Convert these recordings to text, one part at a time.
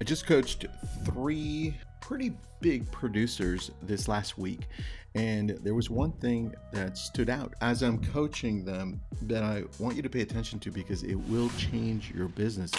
I just coached 3 pretty big producers this last week, and there was one thing that stood out as I'm coaching them that I want you to pay attention to because it will change your business.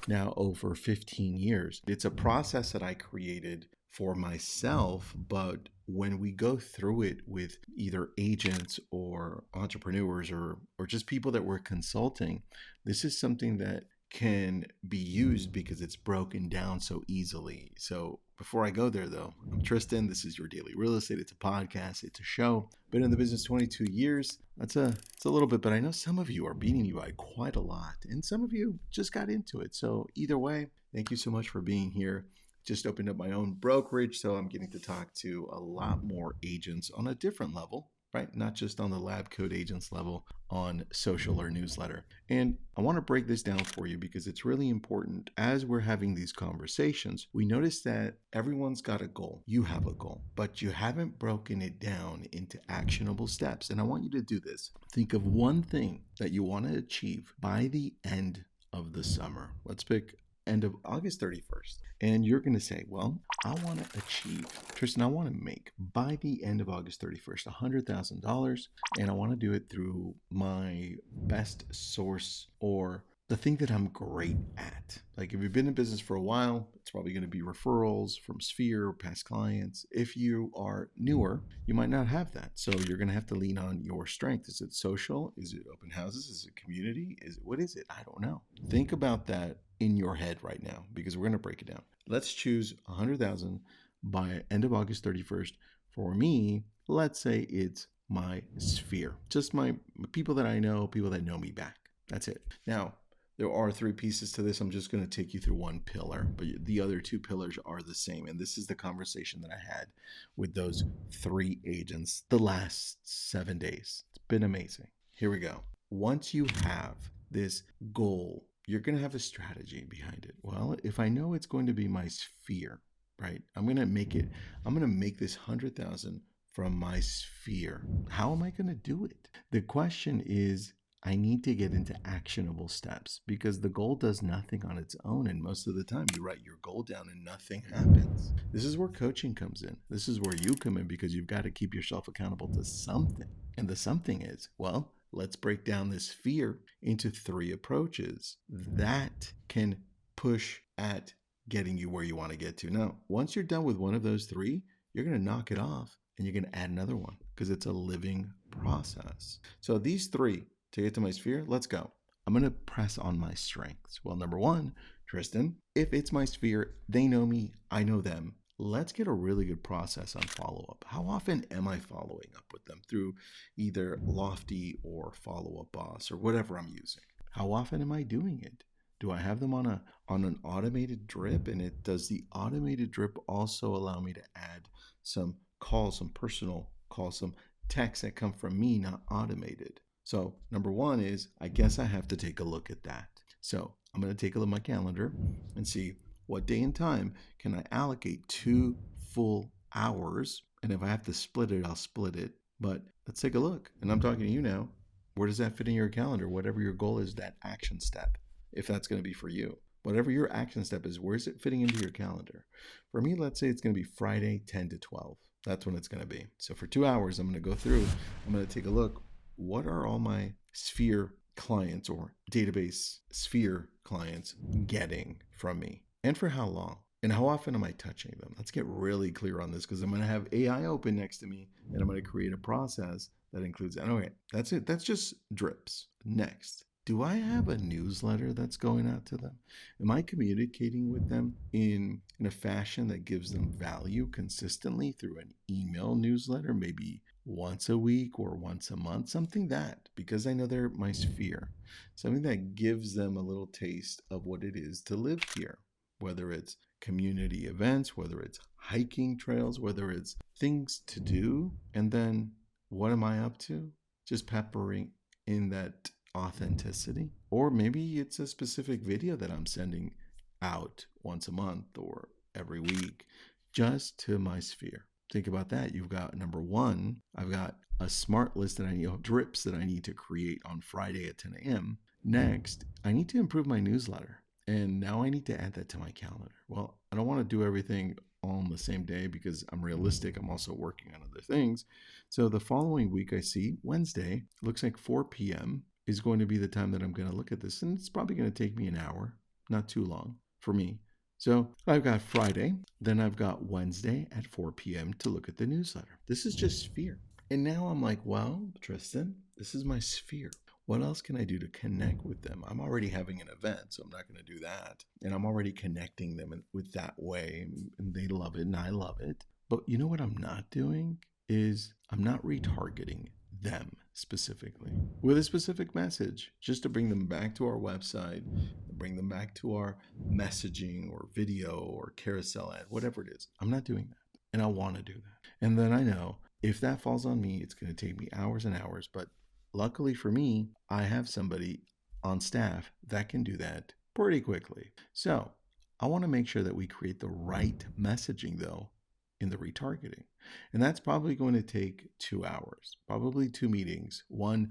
Now over 15 years. It's a process that I created for myself, but when we go through it with either agents or entrepreneurs or just people that we're consulting, this is something that can be used because it's broken down so easily. So before I go there though, I'm Tristan. This is Your Daily Real Estate. It's a podcast, it's a show. Been in the business 22 years. It's a little bit, but I know some of you are beating me by quite a lot, and some of you just got into it. So either way, thank you so much for being here. Just opened up my own brokerage, so I'm getting to talk to a lot more agents on a different level, right? Not just on the lab coat agents level on social or newsletter. And I want to break this down for you because it's really important. As we're having these conversations, we notice that everyone's got a goal. You have a goal, but you haven't broken it down into actionable steps. And I want you to do this. Think of one thing that you want to achieve by the end of the summer. Let's pick end of August 31st. And you're going to say, well, I want to achieve, Tristan, I want to make by the end of August 31st, $100,000. And I want to do it through my best source or the thing that I'm great at. Like if you've been in business for a while, it's probably going to be referrals from Sphere, past clients. If you are newer, you might not have that. So you're going to have to lean on your strength. Is it social? Is it open houses? Is it community? What is it? I don't know. Think about that in your head right now because we're going to break it down. Let's choose 100,000 by end of August 31st. For me, let's say it's my sphere, just my people that I know, people that know me back. That's it. Now, there are 3 pieces to this. I'm just going to take you through one pillar, but the other 2 pillars are the same. And this is the conversation that I had with those 3 agents the last 7 days. It's been amazing. Here we go. Once you have this goal, you're going to have a strategy behind it. Well, if I know it's going to be my sphere, right? I'm going to make this 100,000 from my sphere. How am I going to do it? The question is, I need to get into actionable steps because the goal does nothing on its own. And most of the time you write your goal down and nothing happens. This is where coaching comes in. This is where you come in because you've got to keep yourself accountable to something. And the something is, well, let's break down this sphere into 3 approaches that can push at getting you where you want to get to. Now, once you're done with one of those 3, you're going to knock it off and you're going to add another one because it's a living process. So these 3, to get to my sphere, let's go. I'm going to press on my strengths. Well, number 1, Tristan, if it's my sphere, they know me, I know them. Let's get a really good process on follow-up. How often am I following up with them through either Lofty or Follow Up Boss or whatever I'm using? How often am I doing it? Do I have them on an automated drip? And does the automated drip also allow me to add some calls, some personal calls, some texts that come from me, not automated? So number 1 is, I guess I have to take a look at that. So I'm going to take a look at my calendar and see what day and time can I allocate 2 full hours. And if I have to split it, I'll split it. But let's take a look. And I'm talking to you now. Where does that fit in your calendar? Whatever your goal is, that action step, if that's going to be for you. Whatever your action step is, where's it fitting into your calendar? For me, let's say it's going to be Friday, 10 to 12. That's when it's going to be. So for 2 hours, I'm going to go through. I'm going to take a look. What are all my sphere clients or database sphere clients getting from me? And for how long? And how often am I touching them? Let's get really clear on this because I'm going to have AI open next to me and I'm going to create a process that includes that. Okay, that's it. That's just drips. Next, do I have a newsletter that's going out to them? Am I communicating with them in a fashion that gives them value consistently through an email newsletter, maybe once a week or once a month, something that, because I know they're my sphere, something that gives them a little taste of what it is to live here, whether it's community events, whether it's hiking trails, whether it's things to do. And then what am I up to? Just peppering in that authenticity. Or maybe it's a specific video that I'm sending out once a month or every week just to my sphere. Think about that. You've got number 1, I've got a smart list that I need, drips that I need to create on Friday at 10 a.m. Next, I need to improve my newsletter. And now I need to add that to my calendar. Well, I don't want to do everything on the same day because I'm realistic. I'm also working on other things. So the following week, I see Wednesday, looks like 4 p.m. is going to be the time that I'm going to look at this. And it's probably going to take me an hour, not too long for me. So I've got Friday, then I've got Wednesday at 4 p.m. to look at the newsletter. This is just sphere. And now I'm like, well, Tristan, this is my sphere. What else can I do to connect with them? I'm already having an event, so I'm not going to do that. And I'm already connecting them with that way, and they love it, and I love it. But you know what I'm not doing is I'm not retargeting them specifically with a specific message, just to bring them back to our website, bring them back to our messaging or video or carousel ad, whatever it is. I'm not doing that, and I want to do that. And then I know if that falls on me, it's going to take me hours and hours, but luckily for me, I have somebody on staff that can do that pretty quickly. So I want to make sure that we create the right messaging, though, in the retargeting. And that's probably going to take 2 hours, probably 2 meetings, one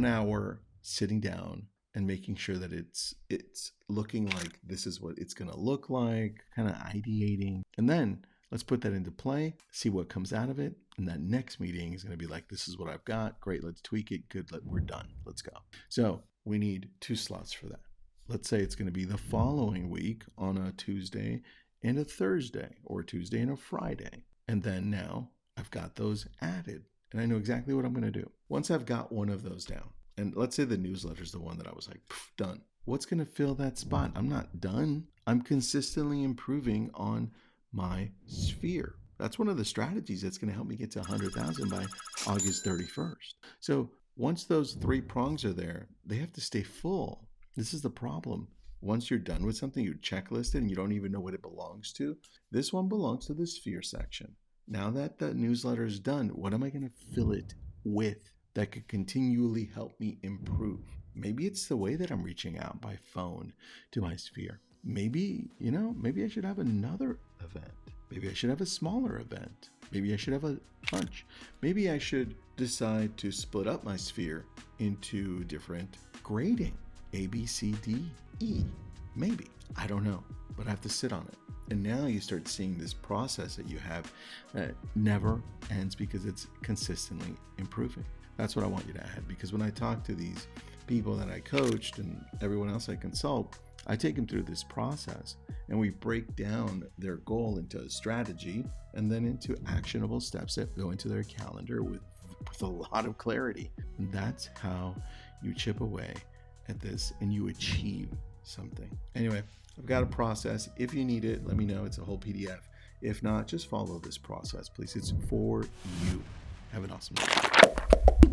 hour sitting down and making sure that it's looking like this is what it's going to look like, kind of ideating. And then let's put that into play, see what comes out of it. And that next meeting is going to be like, this is what I've got. Great, let's tweak it. Good, we're done. Let's go. So we need 2 slots for that. Let's say it's going to be the following week on a Tuesday and a Thursday, or a Tuesday and a Friday. And then now I've got those added and I know exactly what I'm going to do. Once I've got one of those down, and let's say the newsletter is the one that I was like, done. What's going to fill that spot? I'm not done. I'm consistently improving on my sphere. That's one of the strategies that's going to help me get to 100,000 by August 31st. So once those 3 prongs are there, they have to stay full. This is the problem. Once you're done with something, you checklist it and you don't even know what it belongs to. This one belongs to the sphere section. Now that the newsletter is done, what am I going to fill it with that could continually help me improve? Maybe it's the way that I'm reaching out by phone to my sphere. Maybe I should have another event. Maybe I should have a smaller event. Maybe I should have a bunch. Maybe I should decide to split up my sphere into different grading. A, B, C, D, E. Maybe. I don't know. But I have to sit on it. And now you start seeing this process that you have that never ends because it's consistently improving. That's what I want you to add. Because when I talk to these people that I coached and everyone else I consult, I take them through this process and we break down their goal into a strategy and then into actionable steps that go into their calendar with a lot of clarity. And that's how you chip away at this and you achieve something. Anyway, I've got a process. If you need it, let me know. It's a whole PDF. If not, just follow this process, please. It's for you. Have an awesome day.